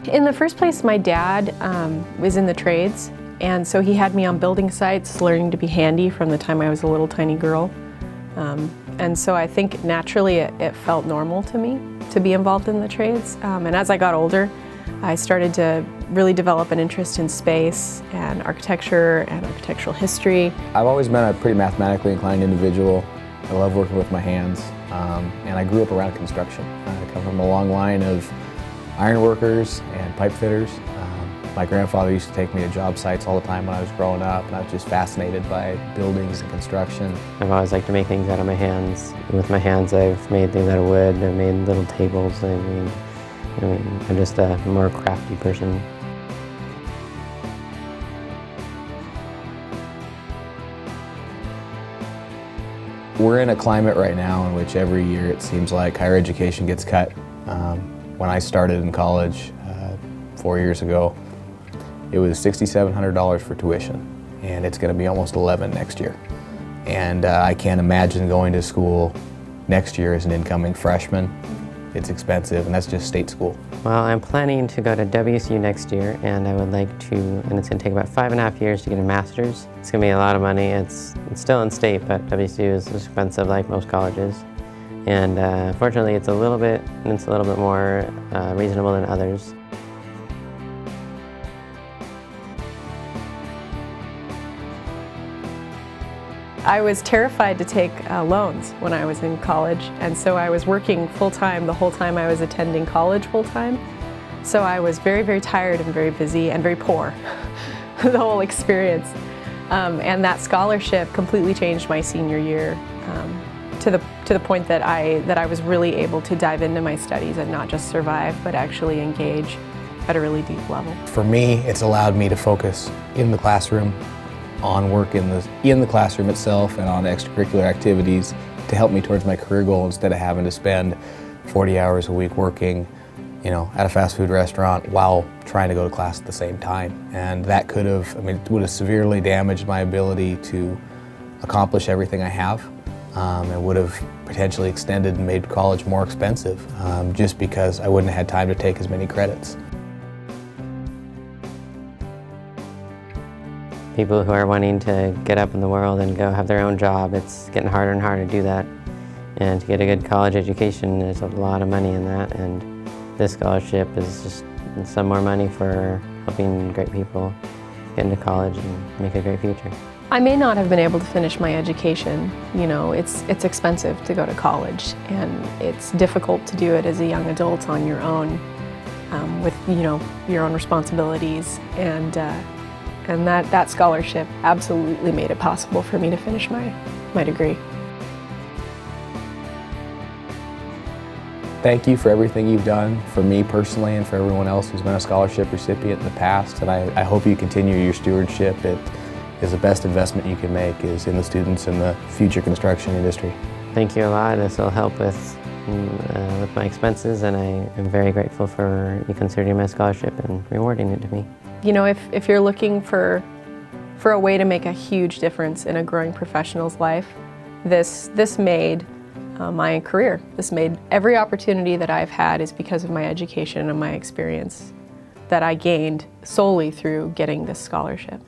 In the first place, my dad was in the trades, and so he had me on building sites learning to be handy from the time I was a little tiny girl. And so I think naturally it felt normal to me to be involved in the trades. And as I got older, I started to really develop an interest in space and architecture and architectural history. I've always been a pretty mathematically inclined individual. I love working with my hands, and I grew up around construction. I come from a long line of ironworkers and pipe fitters. My grandfather used to take me to job sites all the time when I was growing up, and I was just fascinated by buildings and construction. I've always liked to make things out of my hands. With my hands, I've made things out of wood. I've made little tables. I'm just a more crafty person. We're in a climate right now in which every year it seems like higher education gets cut. When I started in college 4 years ago, it was $6,700 for tuition, and it's going to be almost $11,000 next year. And I can't imagine going to school next year as an incoming freshman. It's expensive, and that's just state school. Well, I'm planning to go to WSU next year, and I would like to, and it's going to take about 5.5 years to get a master's. It's going to be a lot of money. It's still in state, but WSU is expensive like most colleges. And fortunately, it's a little bit more reasonable than others. I was terrified to take loans when I was in college, and so I was working full-time the whole time I was attending college full-time. So I was very, very tired and very busy and very poor, the whole experience. And that scholarship completely changed my senior year to the point that I was really able to dive into my studies and not just survive, but actually engage at a really deep level. For me, it's allowed me to focus in the classroom on work in the classroom itself and on extracurricular activities to help me towards my career goal instead of having to spend 40 hours a week working, at a fast food restaurant while trying to go to class at the same time. And that it would have severely damaged my ability to accomplish everything I have. It would have potentially extended and made college more expensive just because I wouldn't have had time to take as many credits. People who are wanting to get up in the world and go have their own job, it's getting harder and harder to do that. And to get a good college education, there's a lot of money in that, and this scholarship is just some more money for helping great people get into college and make a great future. I may not have been able to finish my education. It's expensive to go to college, and it's difficult to do it as a young adult on your own with your own responsibilities. And that scholarship absolutely made it possible for me to finish my degree. Thank you for everything you've done for me personally and for everyone else who's been a scholarship recipient in the past. And I hope you continue your stewardship. It is the best investment you can make is in the students and the future construction industry. Thank you a lot. This will help with my expenses, and I am very grateful for you considering my scholarship and rewarding it to me. If you're looking for a way to make a huge difference in a growing professional's life, this made my career. This made every opportunity that I've had is because of my education and my experience that I gained solely through getting this scholarship.